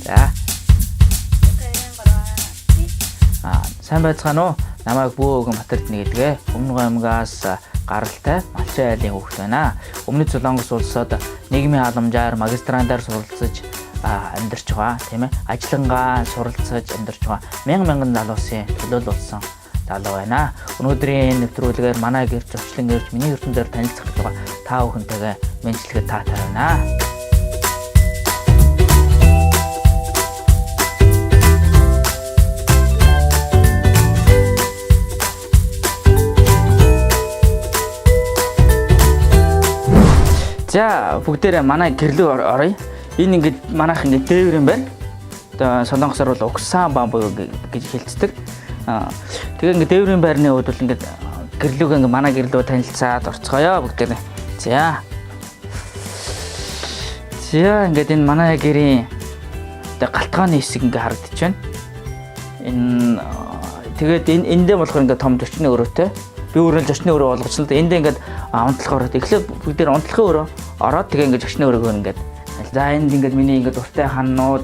За. Сайн байцгаана уу? Намайг Бөөгөн Батэрдны гэдгээ. Өмнөг аймгаас гаралтай Малчин айлын хүүхэд байна. Өмнөд Солонгос улсад нийгмийн халамжаар магистрантаар суралцаж амьдарч байгаа, тийм ээ. Ажиллангаа суралцаж амьдарч байгаа мянган залуусын төлөөлөлсөн залуу байна. Өнөөдрийн нэвтрүүлгээр манай гэр зочлон ирж миний ертөндөр танилцах гэж байгаа та бүхэнтэйгээ мэдлэгэд таатай байна. За бүгдээрээ манай гэрлөө оръё. Энэ ингээд манайх ингээд дээвэр юм байна. Одоо солонгосоор бол угсан бамбуу гэж хэлцдэг. Тэгээ ингээд дээврийн байрны хувьд бол ингээд гэрлүүг ингээд манай гэрлөө танилцаад орцгоё бүгдээрээ. За ингээд энэ манай гэрийн одоо галтгааны хэсэг ингээд харагдаж байна. Энэ тэгээд эндээ болохоор ингээд том зочны өрөөтэй. Би өөрөө зочны өрөө болгочихсон л да. Эндээ ингээд унтлагаар эхлээд бүгдээр унтлагын өрөө ороод тэгээ ингээд зочны өрөөгөө ингээд за энд ингээд миний ингээд уртай ханнууд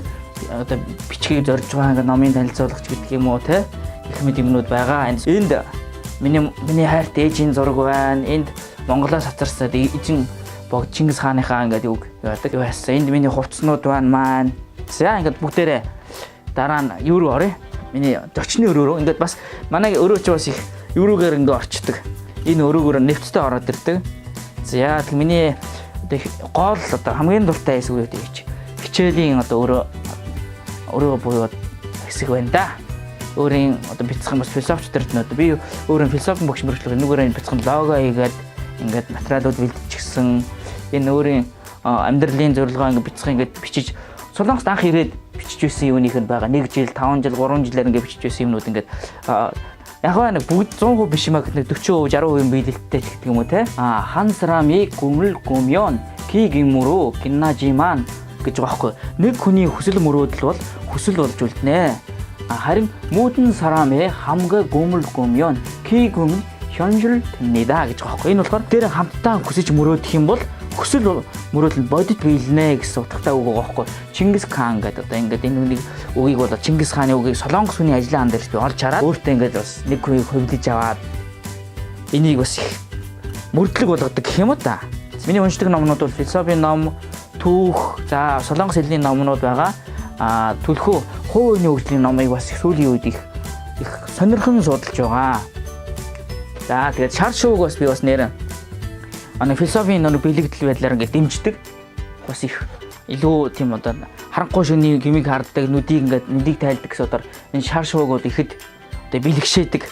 одоо бичгийг зорж байгаа ингээд номын танилцуулгач гэдэг юм уу те их мэд юмнууд байгаа. Энд миний хайрт ээжийн зураг байна. Энд Монголоос хацарсаад эзэн богд Чингис хааныхаа ингээд юу яадаг байсан. Энд миний хувцснууд байна маань. За ингээд бүгдээрээ дараа нь юу руу оръё? Миний зочны өрөө рүү ингээд бас манай өрөөч бас их юуруугаар ингээд орчдөг. Энэ өрөөгөөр нэвцтэй ороод ирдэг. За тэг миний гол одоо хамгийн дуртай хэсэг үү гэж хичээлийн одоо өрөө буюу хэсэг байна да. Өөрийн одоо бяцхан бас философч төрд нь одоо би өөрийн философи багш мөрөглөг нүгээрээ бяцхан лого хийгээд ингээд материалууд бэлтчихсэн. Энэ өөрийн амьдралын зорилгоо ингээд бяцхан ингээд бичиж Солонгост анх ирээд бичиж байсан юуных нь байгаа. 1 жил, 5 жил, 3 жилээр ингээд бичиж байсан юмнууд ингээд яг нэг бүгд 100% биш юм аа нэг 40%, 60% биелэлттэй ч гэдэг юм уу те. Хан срамыг гүмэл гүмён ки гимүрүү гиннажиман гэж байгаа хгүй. Нэг хүний хүсэл мөрөөдөл бол хүсэл болж үлднэ. Харин мүүдэн сарамэ хамга гүмэл гүмён ки гүм 현실 됩니다 гэж байгаа хгүй. Энэ болохоор дээр хамтдаа хүсэж мөрөөдөх юм бол хүсэл мөрөөдөл бодит биелнэ гэсэн утгатай үг байгаа хгүй. Чингис хаан гэдэг одоо ингээд энэ үнийг үгийг бол Чингис хааны үгийг Солонгос хүний ажлын ан дээрс би олж хараад өөртөө ингээд бас нэг үгийг хөвлөж аваад энийг бас их мөрдлөг болгодог гэх юм уу та. Миний уншдаг номнууд бол философийн ном, түүх, за Солонгос хэлний номнууд байгаа. Түлхүү хувийн хөгжлийн номыг бас их сүүлийн үед их сонирхон судалж байгаа. За тэгээд шар шууг бас би бас нэр философийн нэг бэлэгдэл байдлаар ингээд дэмждэг. Бас их илүү тийм одоо харанхуй шөний гмиг харддаг, нүдийг тайлдаг гэсэн утгаар энэ шар шуугууд ихэд одоо бэлэгшээдэг.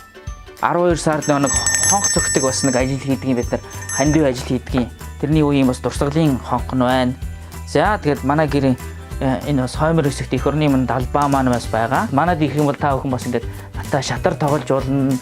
12 сард нэг хонх цогтөг бас нэг ажил хийдэг юм бид нар хандив ажил хийдэг. Тэрний үеийн бас дурсгалын хонх нь байна. За тэгээд манай гэрийн энэ бас хоймор хэсэгт их орны мань далбаа маань бас байгаа. Манад их юм бол та бүхэн бас ингээд натаа шатар тоглож болно.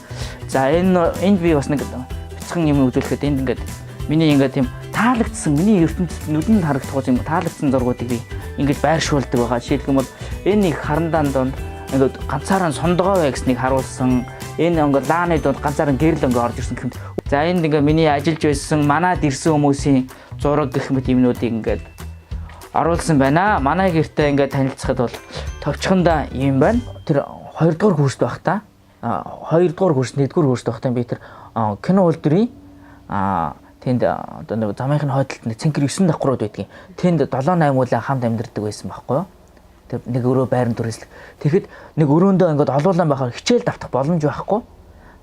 За энд би бас нэг бяцхан юм үзүүлэхэд энд ингээд миний ингээд тийм таалагдсан миний ертөнцид нүдэнд харагдах юм таалагдсан зургуудыг би ингээд байршуулдаг байгаа. Жишээлбэл юм бол энэ их харандаан донд ингээд ганцаараа сондгоо бай гэснийг харуулсан. Энэ ингээд лааны донд ганцаараа гэрэл ингээд орж ирсэн гэх юм. За энд ингээд миний ажиллаж байсан манад ирсэн хүмүүсийн зураг гэх мэт юмнуудыг ингээд оруулсан байна. Манай гэртээ ингээд танилцахад бол товчхонда юм байна. Тэр 2 дугаар курст байх та. 2 дугаар курс, 1 дугаар курст байх та би тэр кино үйлдвэрийн тэнд одоо нэг замынхны хойдолд нэг цэнхэр 9 давхрууд байдгийн. Тэнд 7-8 уулаа хамт амьдардаг байсан байхгүй юу? Тэг нэг өрөө байранд түрээслэг. Тэгэхэд нэг өрөөндөө ингээд олуулан байхаар хичээл давтах боломж байхгүй.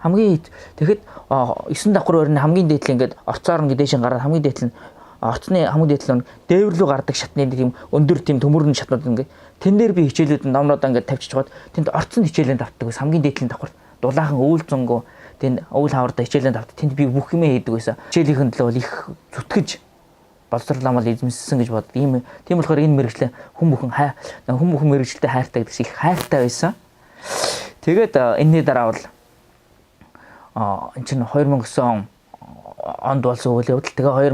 Хамгийн тэгэхэд 9 давхар өрөөний хамгийн дээдл ингээд орцоор нь дээшин гараад хамгийн дээдл нь орцны хамгийн дээдл нь дээвэр рүү гардаг шатны тийм өндөр тийм төмөрн шатнууд ингээд тэн дээр би хичээлүүд номнуудаа ингээд тавьчих чад тэнд орцсон хичээлэн давтдаг байсан. Хамгийн дээдлийн давхар дулаахан өвөл зөнгөө тэнд өвөл хаварда хичээлэн давтдаг. Тэнд би бүх юмээ хийдэг байсан. Хичээлийн төлөө бол их зүтгэж боловсрууламал эзэмссэн гэж боддог. Тийм болохоор энэ мэрэгчлээ хүн бүхэн мэрэгчлээ хайртай гэсэн их хайртай байсан. Тэгээд энэний дараа бол энэ чинь 2009 онд болсон үйл явдал. Тэгээ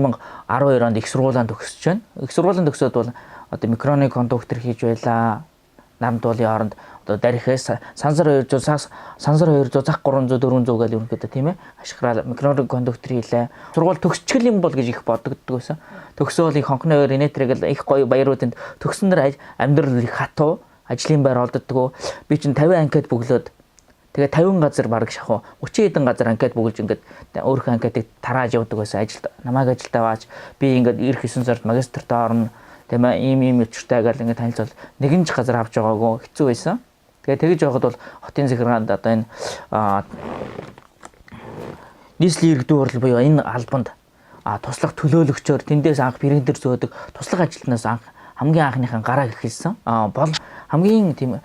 2012 онд их сургуулинд төгсөж байна. Их сургуулийн төгсөөд бол одоо микроны кондуктор хийж байлаа. Наран туулын хооронд одоо дарихээс сансар 200 сансар 200 зах 300 400 гэл ерөнхийдөө тийм ээ ашиглаад микрокондуктор хийлээ. Сургууль төгсчихл юм бол гэж их бодогддог байсан. Төгсөөл их хонхны өөр инээтрэг их гоё баярууданд төгснөр амьдрал их хатуу ажлын байр олддгоо. Би чинь 50 анкет бөглөөд тэгээ 50 газар бараг шахуу 30 хэдэн газар анкет бөглөж ингээд өөрийнхөө анкетыг тарааж явдаг байсан. Ажилд намайг ажилд аваач би ингээд ирэх 9 сард магистртаа орно. Тийм ээ ийм өчртэй гал ингээд танилцвал нэгэн ч газар авч байгаагүй хэцүү байсан. Тэгээ тэгэж явахад бол хотын захиргаанд одоо энэ нийслэлийн иргэдийн хурал буюу энэ албанд туслах төлөөлөгчөөр тэндээс анх бэрэн дээр зөөдөг туслах ажилтнаас анх хамгийн анхныхаа гараа ирхэлсэн. Бол хамгийн тийм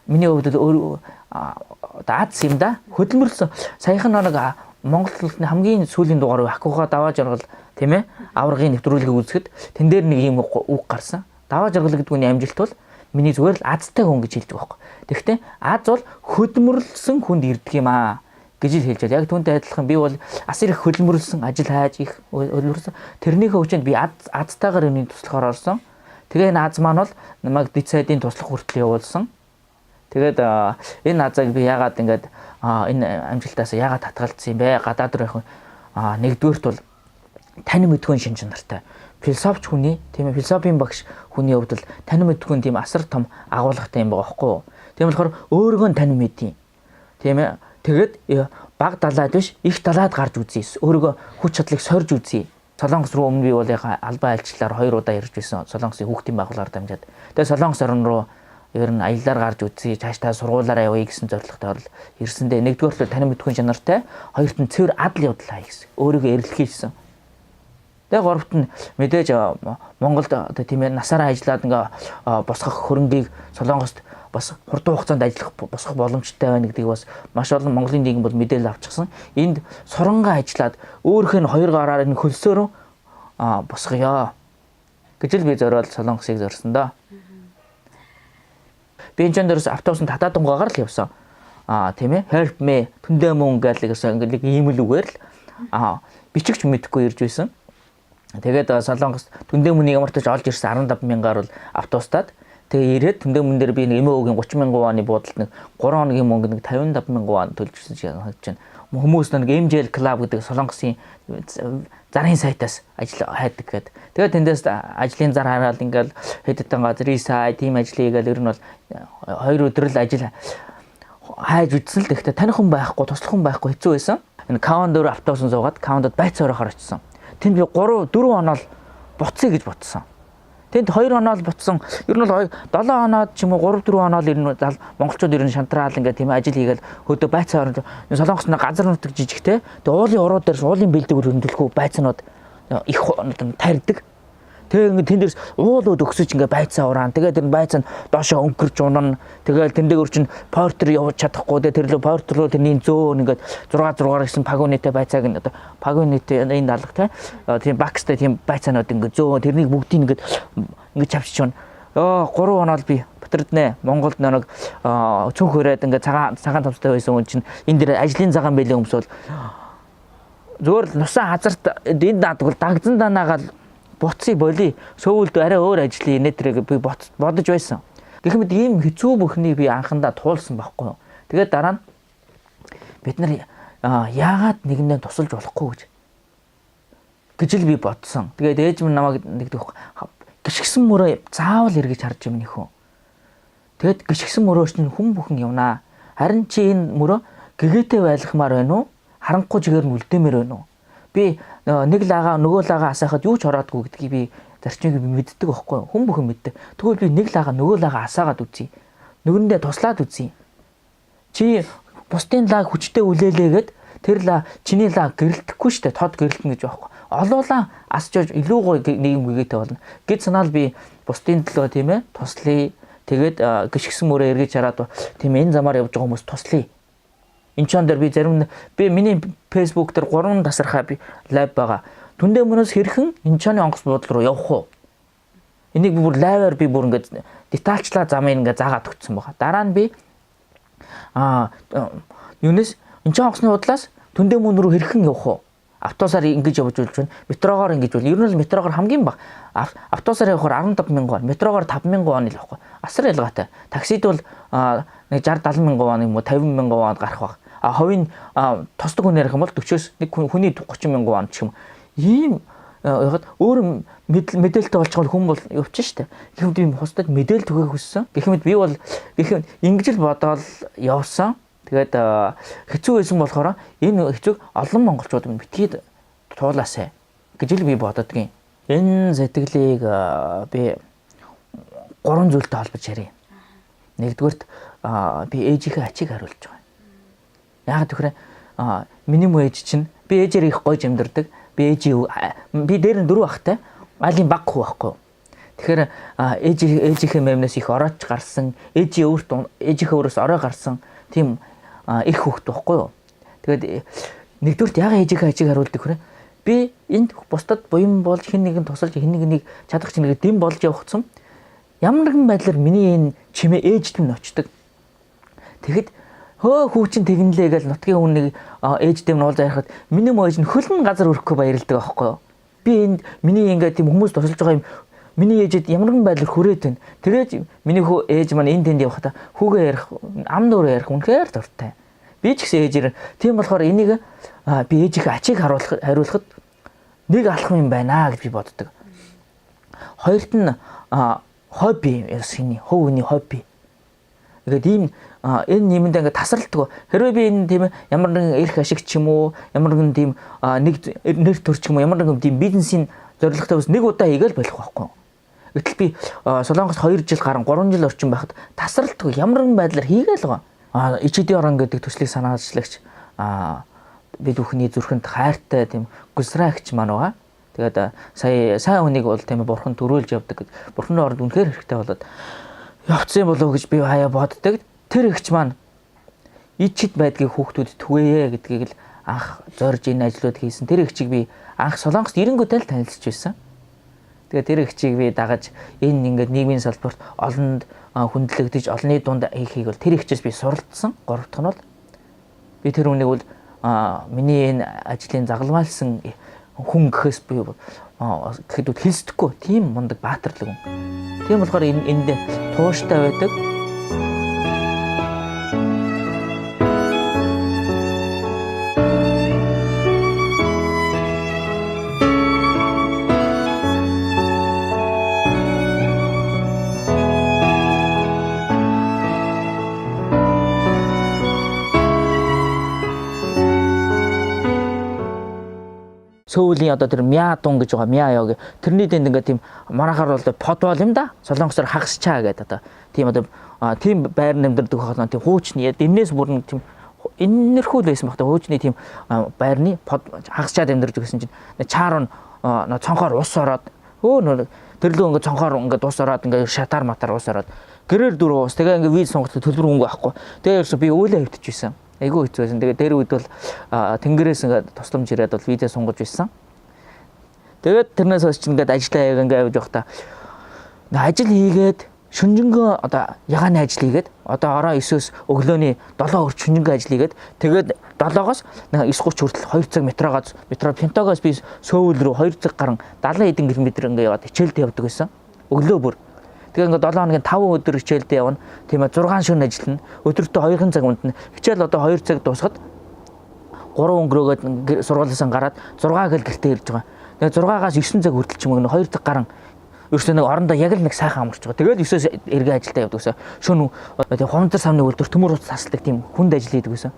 миний хувьд өөр Аз юм да. Хөдөлмөрлсөн саяхан нэг Монголын хамгийн сүүлийн дугаар Акуга даваа жаргал тийм ээ аваргын нэвтрүүлгийг үзэхэд тэн дээр нэг юм үг гарсан. Даваа жаргал гэдэг нь амжилт бол миний зүгээр л азтай хүн гэж хэлж байгаа байхгүй. Тэгэхдээ аз бол хөдөлмөрлсөн хүнд ирдэг юм аа гэж хэлж байгаа. Яг түүнтэй адилхан би бол асар их хөдөлмөрлсөн, ажил хайж их хөдөлмөрлсөн. Тэрнийхээ хүчинд би азтайгаар өний туслахаар орсон. Тэгээ энэ аз маань бол намайг дэд сайдын туслах хүртэл явуулсан. Тэгээд энэ азыг би яагаад ингээд энэ амжилтаас яагаад татгалцсан юм бэ? Гадаад руу явах нэгдүгээрт бол тань мэдгүй шин чанартай. Философч хүний тийм ээ философийн багш хүний хувьд л тань мэдгүй тийм асар том агуулгатай юм байгаа байхгүй юу? Тийм болохоор өөрийгөө тань мэдээ. Тийм ээ. Тэгээд баг далаад биш их далаад гарч үзье. Өөрийгөө хүч чадлыг сорж үзье. Солонгос руу өмнө би бол яхаа албан альчлалаар 2 удаа ирж байсан. Солонгосын хүүхдийн байгууллагаар дамжаад. Тэгээд Солонгос орн руу ер нь аяллаар гарч үзье. Цаашдаа сургуулаараа явъя гэсэн зорилготой орол ирсэндээ нэгдүгээр тань мэдгүй чанартай, хоёрт нь цэвэр адал явдлаа хийсэн. Өөрийгөө эрэлхийлсэн. Тэгээ гуравт нь мэдээж Монголд одоо тийм ээ насаараа ажиллаад ингээ босгох хөрөнгийг Солонгост бас хурдан хугацаанд ажиллах босгох боломжтой байна гэдгийг бас маш олон Монголын нийгэм бол мэдээлэл авчихсан. Энд соронгаа ажиллаад өөрийнх нь 2 гараар энэ хөлсөөрөө босгоё гэж л би зориод Солонгосыг зорьсон доо. Би энэ дээрс автобусанд татаад унгаагаар л явсан. Тийм ээ help me түндэ мөн гэлээс ингээ ийм л үгээр л бичигч мэдэхгүй ирж байсан. Тэгээд Солонгост түндэ мөнийг ямар ч тач олж ирсэн 15,000-аар бол автобустаад тэгээ ирээд түндэ мөн дээр би нэг МО-гийн 30,000 ваны буудалд нэг 3 хоногийн мөнгө нэг 55,000 ван төлж ирсэн чинь харагдаж байна. Хүмүүс нэг MJL Club гэдэг Солонгосын зарын сайтаас ажил хайдаг гэдэг. Тэгээд тэндээс ажлын зар хараад ингээл хэд хэдэн газрын сайт тийм ажлыг ингээл ер нь бол 2 өдөр л ажил хайж үзсэн л гэхдээ таних хүн байхгүй, туслах хүн байхгүй хэцүү байсан. Энэ Каундор автобусын суугаад Каундод байцаараар очсон. Тэнд би 3 4 оноо л буцъя гэж бодсон. Тэнд 2 оноо л буцсан. Ер нь бол 7 оноод ч юм уу 3 4 оноо л ер нь монголчууд ер нь шантраал ингээ тийм ажил хийгээл хөдөө байцаар Солонгос нэг газар нутаг жижигтэй. Тэгээ уулын уруу дээр уулын бэлдэгүр хөндлөхгүй байцаанууд их тарьдаг. Тэгээ ингээ тэндээс уулууд өгсөж ингээ байцаа ураан. Тэгээ тэр байцаа доошоо өнгөрч унана. Тэгээл тэндээ өрчин портер явж чадахгүй. Тэр лөө портер руу тэрний зөөн ингээ 6 гэсэн пагонитэй байцааг нь одоо пагонитэй энэ даалгатай. Тийм бакстай тийм байцаанууд ингээ зөөн тэрнийг бүгдийг ингээ чавчиж байна. 3 оноо л би батэрднэ. Монголд нэг цүнх өрөөд ингээ цагаан тавцтай байсан хүн чинь энэ дээр ажлын цагаан бэлэн өмсвөл зөвөр нусаа хазарт энд дадгал дагзан данаагаал буцъя болий сөүлд арай өөр ажлын нэтрийг би бодож байсан. Гэхдээ ийм хэцүү бүхнийг би анхандаа туулсан байхгүй юу. Тэгээд дараа нь бид нар яагаад нэгэндээ тусалж болохгүй гэж л би бодсон. Тэгээд ээж минь намайг нэг гიშгсэн мөрөө заавал эргэж харж юм нөхөө. Тэгэд гიშгсэн мөрөөч нь хүн бүхэн явнаа. Харин чи энэ мөрөө гэгээтэй байлгахмаар байна уу? Харанхуй чигээр нь үлдээмээр байна уу? Би нэг лагаа нөгөө лагаа асаахад юу ч ороодгүй гэдгийг би зарчмыг мэддэг байхгүй юу? Хүн бүхэн мэддэг. Тэгвэл би нэг лагаа нөгөө лагаа асаагаад үзье. Нөгөөндөө туслаад үзье. Чи бусдын лаг хүчтэй үлээлээгээд тэр чиний лаг гэрэлтэхгүй штэ тод гэрэлтэн гэж байхгүй. Олуулаа асч илүү гоё нийгэм гэгээтэй болно. Гэт санаал би бусдын төлөө тийм ээ туслая. Тэгээд гიშгсэн мөрөө эргэж хараад тийм энэ замаар явж байгаа хүмүүс туслая. Энд ч дээр би зарим миний Facebook дээр 3 тасархаа би лайв байгаа. Түндэ мөнөөс хэрхэн энэ чаны онгоц буудлын руу явах уу? Энийг би бүр лайваар би бүр ингээд детальчлаа замыг ингээд заагаад өгсөн байгаа. Дараа нь би юунес энэ чаны онгоцны бодлоос түндэ мөн рүү хэрхэн явах уу? Автобусаар ингэж явж болж байна. Метрогоор ингэж бол ер нь л метрогоор хамгийн бага. Автобусаар явахаар 15,000 вон, метрогоор 5,000 вон л явахгүй. асар ялгаатай. Таксид бол нэг 60-70 мянган вон юм уу 50 мянган вон гарах баг. Ховын тусдаг хүн ярих юм бол 40-оос нэг хүний 30 мянган вон ч юм. Ийм ягаад өөр мэдээлэлтэй болчихвол хүн бол явчихна шүү дээ. Гэхэд ийм хусдад мэдээлэл түгээх хүссэн. Гэхэд би бол ингэж л бодоол явсан. Тэгээд хэцүү байсан болохоор энэ хэцүүг олон монголчууд битгий туулаасай гэж л би бододгийн. Энэ сэтгэлийг би 3 зүйлтэй холбож ярив. Нэгдүгürt би ээжийнхээ ачийг хариулж байгаа. Яг тэгэхээр миний муу ээж чинь би ээжээр их гойж амьдардаг. Би дээр нь 4 ахтай айлын баг хүү байхгүй. Тэгэхээр ээжийнхээ мэмнээс их орооч гарсан, ээжийнхээ өрөөс ороо гарсан тийм их хүүхэд байхгүй юу. Тэгээд нэгдүгürt яг ээжийнхээ ачийг хариулдаг хэрэг. Би энд бусдад буян болж хэн нэгэн тусалж хэн нэг чадах чинь дэм болж явах юм. Ямар нэгэн байдлаар миний энэ чимээ ээжд минь очдог. Тэгэхэд хүүчин тэгнэлээ гэж нутгийн хүнийг ээжтэй нь уулзаа ярихад миний ээж нь хөлн газар өрөхгүй баярлдаг аахгүй юу. Би энд миний ингээд тийм хүмүүс тусалж байгаа юм миний ээжэд ямар нэгэн байдлаар хүрээд байна. Тэгээд миний ээж маань энд тэнд явахдаа хүүгээ ярих ам нуураа ярих үнэхээр дуртай. Би ч гэсэн ээжээр тийм болохоор энийг би ээжийнхээ ачийг хариулахад нэг алхам юм байна гэж би боддог. Хоёрт нь хобби ясны хөвөний хобби. Тэгээд ийм энэ нэмэнд ингээд тасралтгүй. Хэрвээ би энэ тийм ямар нэгэн эрх ашиг ч юм уу, ямар нэгэн тийм нэг нэр төр ч юм уу, ямар нэгэн тийм бизнесийн зорилготой бас нэг удаа хийгээл болох байхгүй. Гэтэл би Солонгос 2 жил гарan 3 жил орчим байхад тасралтгүй ямар нэгэн байдлаар хийгээл байгаа. Ичэдийн орон гэдэг төслийг санаачлагч бид бүхний зүрхэнд хайртай тийм гүсраагч маань байгаа. Тэгээд сая сайн хүнийг бол тийм бурхан төрөөлж явдаг. Бурханы оронд үнэхээр хэрэгтэй болоод явцсан болов гэж би хаяа боддог. Тэр ихч маань ичид байдгийг хүүхдүүд түгээе гэдгийг л анх зорж энэ ажлууд хийсэн. Тэр ихчийг би анх Солонгост ирэнгүүтэл танилцж байсан. Тэгээд тэр ихчийг би дагаж энэ ингээд нийгмийн салбарт олонд хүндлэгдэж олонний дунд хийхийг бол тэр ихчээс би суралцсан. 3 дахь нь бол би тэр хүнийг бол миний энэ ажлын загалмайлсан хүн гэхээс би гэхэд хэлсдэхгүй тийм мундаг баатарлаг хүн. Тийм болохоор энд тууштай байдаг. Сөүлийн одоо тэр мяа дун гэж байгаа мяа яа гэ тэрний дэнд ингээд тийм манайхаар бол подвол юм да. Солонгосоор хагасчаа гэдэг одоо тийм байр нэмдэрдэг хоолой тийм хуучны энээс бүр нэг тийм энэрхүү л байсан баг та хуучны тийм байрны хагасчаад амьдарч гэсэн чинь чаар нь цонхоор ус ороод тэрлөө ингээд цонхоор ингээд ус ороод ингээд шатаар матар ус ороод гэрээр дөрөв ус тэгээ ингээд виз сонголт төлбөр хөнгө байхгүй. Тэгээ би өөлөө хөвтчихсэн. Айгуу хэцүү байсан. Тэгээ дээр үед бол тэнгэрээс ингээд тусламж ирээд бол видео сунгаж байсан. Тэгээд тэрнээс хойш ингээд ажиллаа ингээд явж байхдаа ажил хийгээд шүнжэнгөө одоо ягааны ажил хийгээд одоо ороо 9-өөс өглөөний 7 хүртэл шүнжэнгөө ажил хийгээд тэгээд 7-оос 9:30 хүртэл 2 цаг метро Пентагоос би Сөүл рүү 2 цаг гарan 70 хэдэн км ингээд яваад хичээлдээ явдаг байсан. Өглөө бүр. Тэгээ ингээд 7 хоногийн 5 өдөр хичээлдээ явна. Тийм ээ 6 шөнө ажиллана. Өдөртөө 2 цаг унтна. Хичээл одоо 2 цаг дуусахад 3 өнгөрөөгөөд сургуулиас гараад 6 гэл гэртээ ирж байгаа. Тэгээ 6-аас 9 цаг хүртэл ч юм уу 2 цаг гарan ерөөсөө нэг орондоо яг л нэг сайхан амарч байгаа. Тэгээд 9-оос эргээ ажилдаа явдаг гэсэн. Шөнө тэгээ хуванцар самны үлдвэр төмөр ус тасалдаг тийм хүнд ажил хийдэг гэсэн.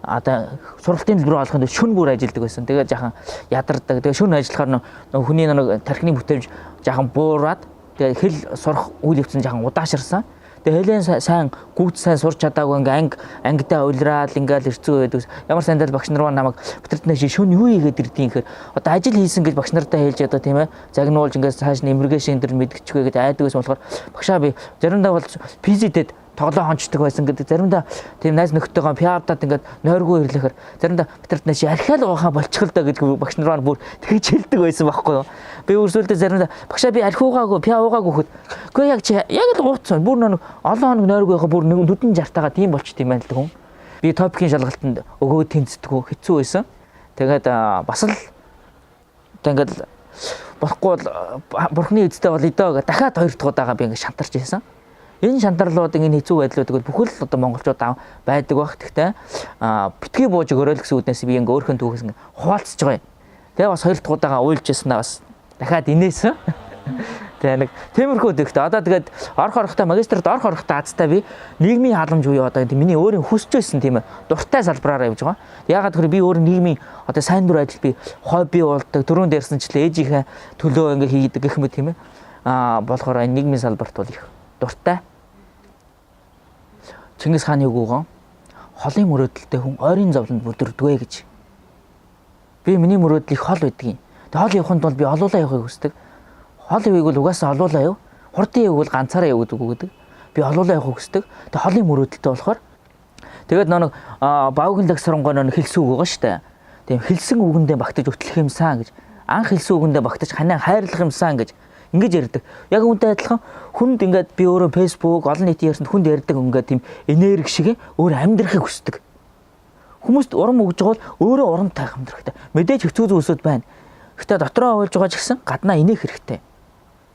Одоо сургалтын төлбөр олохын тулд шөнө бүр ажилладаг байсан. Тэгээд жаахан ядардаг. Тэгээ шөнө ажиллахаар хүний нэг тархины бүтэмж жаахан буураад тэгээ хэл сурах үйл явц нь жаахан удаашрсан. Тэгээ хэлэн сайн гүйц сайн сурч чадаагүй ингээ ангидаа улираад ингээл ирцүү байдаг. Ямар сандал багш нар намайг битэртнээ шөнө юу хийгээд ирдیں гэхээр одоо ажил хийсэн гэж багш нартаа хэлж одоо тийм ээ загнуулж ингээ цааш нэмэргээшин дээр мэдгэчгүй гэдэг айдаг байсан болохоор багшаа би заримдаа бол пизидэд тоглоо хончдаг байсан гэдэг заримдаа тийм найз нөхдөйгөө пиавдаад ингээд нойргүй ирлэхээр заримдаа битэртнээ архиал уухаа болчихл доо гэж багш нар бүр тэгж хэлдэг байсан байхгүй юу. Би үрсүүлдэ заримдаа багшаа би архиугаагүй пиавуугаагүй гэхэд үгүй яг л ууцсан бүр нэг олон хоног нойргүй байхаа бүр нэг нүдэн жартаага тийм болчт юм байна л хүн. Би топикийн шалгалтанд өгөө тэнцдэггүй хэцүү байсан. Тэгээд бас л одоо ингээд болохгүй бол бурхны эзэдээ бол идөө дахиад 2 дахь удаага би ингээд шантарч байсан. Энэ шантралуудын энэ хэцүү байдлуудыг бүхэл л одоо монголчууд байдаг баг. Гэхдээ битгий бууж өгөөрэй л гэсэн үднээс би ингээ өөрхөн түүхээс ингээ хуваалцж байгаа юм. Тэгээ бас хоёр дахь удаага уйлжсэнаа бас дахиад инээсэн. Тэгээ нэг тиймэрхүү дэгтэй. Одоо тэгээд орохтой магистрт орохтой азтай би нийгмийн халамж буюу одоо миний өөрийн хүсэж байсан тийм ээ дуртай салбараараа явж байгаа. Ягаад гэвэл би өөр нийгмийн одоо сайн дур ажил би хобби болдог. Түрүүнд ярьсанчлаа ээжийнхээ төлөө ингээ хийдэг гэх мэт тийм ээ. Болохоор энэ нийгмийн салбарт бол их дуртай. Чингис хааны үгүйгөө холын мөрөөдөлтэй хүн ойрын зовлонд бүдэрдгвэ гэж. Би миний мөрөөдөл их хол байдгийг. Тэгээ хол явахын тулд би олуулаа явахыг хүсдэг. Хол явыг бол угаасаа олуулаа яв. Хурдан явыг бол ганцаараа явдаг үгдэг. Би олуулаа явахыг хүсдэг. Тэгээ холын мөрөөдөлтэй болохоор тэгээд нэг бавгийн лагсрангой нэг хэлсэн үг байгаа шүү дээ. Тийм хэлсэн үгэндээ багтаж өтлөх юмсан гэж. Анх хэлсэн үгэндээ багтаж ханаа хайрлах юмсан гэж ингэж ярьдаг. Яг үүнтэй адилхан хүнд ингээд би өөрөө Facebook, олон нийтийн ярьсанд хүнд ярьдаг ингээд тийм энерги шиг өөр амьдрахыг хүсдэг. Хүмүүст урам өгж байгаа бол өөрөө урамтай амьдрахтай. Мэдээж хэцүү зүйлсүүд байна. Гэхдээ дотроо ойлж байгаа ч гэсэн гаднаа инех хэрэгтэй.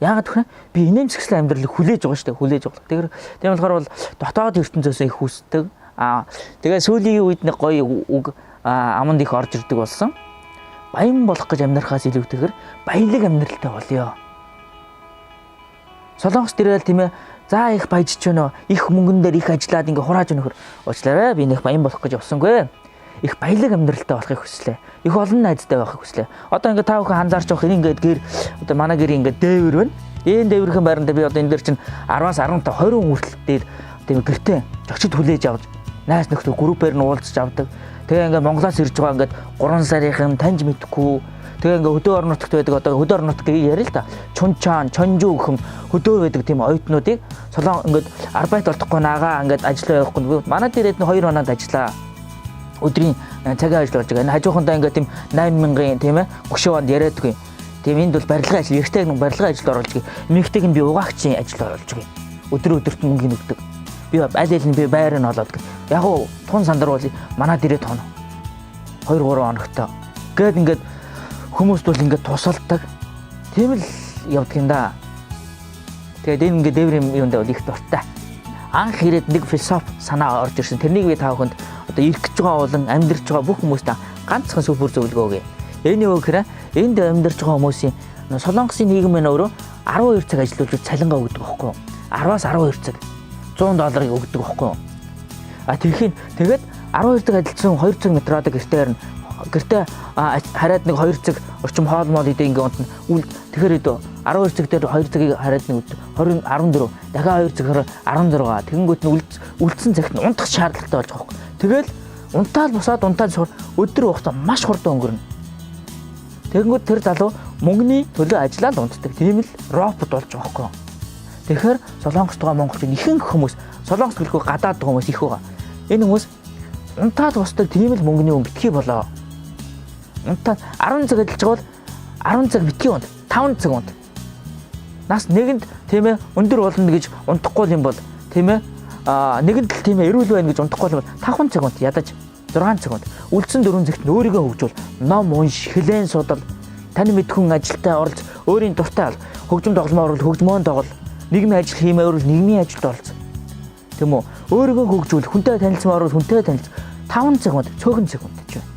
Яагаад гэвэл би инээмсэглэл амьдралыг хүлээж байгаа шүү дээ. Хүлээж байгаа. Тийм болохоор бол дотоод ертөнцөөс их хүсдэг. Тэгээ сүүлийн үед нэг гоё үг аманд их орж ирдэг болсон. Баян болох гэж амьдрахаас илүүтэйгээр баялаг амьдралтай болёо. Солонгос дээрэл тийм ээ. За их баяжч байна. Их мөнгөн дээр их ажиллаад ингээ хурааж өнөхөр. Уучлаарай би нэг баян болох гэж явсангүй. Их баялаг амьдралтай болохыг хүслээ. Их олон найзтай байхыг хүслээ. Одоо ингээ та бүхэн анзаарч явах энэ ингээд гэр одоо манай гэрийн ингээ дээвэр байна. Энэ дээвэрхэн байранд би одоо энэ дээр чинь 10-аас 15 20 хүртэл дээр тийм гэртээ зочид хүлээж авч найз нөхдөд группээр нь уулзч авдаг. Тэгээ ингээ Монголоос ирж байгаа ингээд 3 сарынхан таньж мэдхгүй. Тэгээ ингээ хөдөө орон нутагт байдаг одоо хөдөө орон нутгийг яриа л та. Чунчаан, Чонжуу гэх юм хөдөө байдаг тийм оюутнуудыг солон ингээд арбайт олдохгүй нагаа ингээд ажиллаа явахгүй. Манай дээрээ 2 хоноод ажиллаа. Өдрийн цагийн ажил болж байгаа. Энэ хажуухандаа ингээ тийм 8000-ын тийм ээ 30 онд яриадгүй. Тийм энд бол барилгын ажил, эртээ нэг барилгын ажилд оруулж байгаа. Эмэгтэйг нь би угаагчийн ажилд оруулж байгаа. Өдрөд мөнгө өгдөг. Би аль аль нь би байр нь олоод. Яг уу тун сандар бол манай дээрээ тоно. 2-3 хоногтой. Гээд ингээд хүмүүст бол ингээд тусалдаг. Тийм л явдаг юм да. Тэгээд энэ ингээд дээврийн юундаа бол их дуртай. Анх ирээд нэг философи санаа орж ирсэн. Тэрнийг би та бүхэнд одоо ирэх гэж байгаа болон амьдарч байгаа бүх хүмүүст ганцхан сүлбэр зөвлөгөө өгье. Энэ юу гэхээр энд амьдарч байгаа хүмүүсийн Солонгосын нийгэм нь өөрөө 12 цаг ажиллаж цалингаа өгдөг байхгүй юу? 10-аас 12 цаг $100 өгдөг байхгүй юу? Тэгээд 12 цаг ажилласан 2 цаг метрод гэртээ хараад нэг 2 цаг орчим хоол моол идэ ингээ унтна. Тэгэхээр 12 цаг дээр 2 цагийг хараад нэг 20 14 дахиад 2 цагаар 16 тэгэнгүүт нь үлдсэн цагт нь унтах шаардлагатай болж байгаа юм. Тэгэл унтаал босоод өдөр хугацаа маш хурдан өнгөрнө. Тэгэнгүүт тэр залуу мөнгөний төлөө ажиллаад унтдаг. Тийм л робот болж байгаа байхгүй юу? Тэгэхээр Солонгост байгаа монголчууд ихэнх хүмүүс Солонгос гэлгүй гадаад хүмүүс их байгаа. Энэ хүмүүс унтаад босдог тийм л мөнгөний хүн битгий болоо. Унтаад 10 цаг ажиллаж байгаа бол 10 цаг битгий унт, 5 цаг унт. Нас нэгэнд тийм ээ өндөр болно гэж унтахгүй юм бол тийм ээ нэгэнд л тийм ээ эрүүл байна гэж унтахгүй бол 5 цаг унт ядаж 6 цаг унт. Үлдсэн 4 цагт өөрийгөө хөгжүүл, ном унш, хэлэн судал, тань мэдхүн ажилтай оролц, өөрийн дуртай хөгжим тогломоор орол, хөгжмөөн тоглол, нийгмийн ажил хиймээр орол, нийгмийн ажилд оролц. Тийм үү? Өөрийгөө хөгжүүл, хүнтэй танилцмаар орол, хүнтэй танилцах 5 цаг унт, цөөхөн цаг унтаж байна.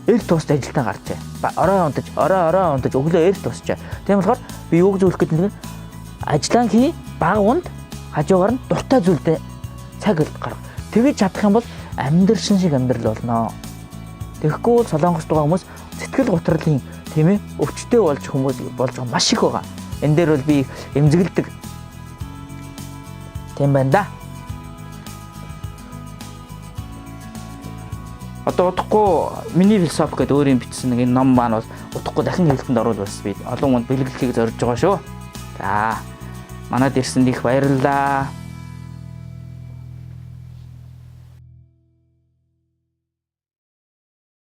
Эрт тусд ажилтаа гарчаа. Орой унтаж өглөө эрт тусчаа. Тийм болохоор би юу гэж зөвлөх гэдэг нь ажлаа хий, баг унд, хажуугаар нь дуртай зүйлдээ цаг гарга. Тэгэж чадах юм бол амьдршин шиг амьдрал болно. Тэгэхгүй бол Солонгост байгаа хүмүүс сэтгэл гутралын тийм ээ өвчтөй болж байгаа маш их байгаа. Энэ дээр бол би эмзэгэлдэг. Тийм байна да. Одоо удахгүй миний философи гэдэг өөрийн бичсэн нэг энэ ном маань бол удахгүй дахин хэлтэнд оруулах бас би олон хүнд бэлгэлхийг зорж байгаа шүү. За манад ирсэнд их баярлалаа.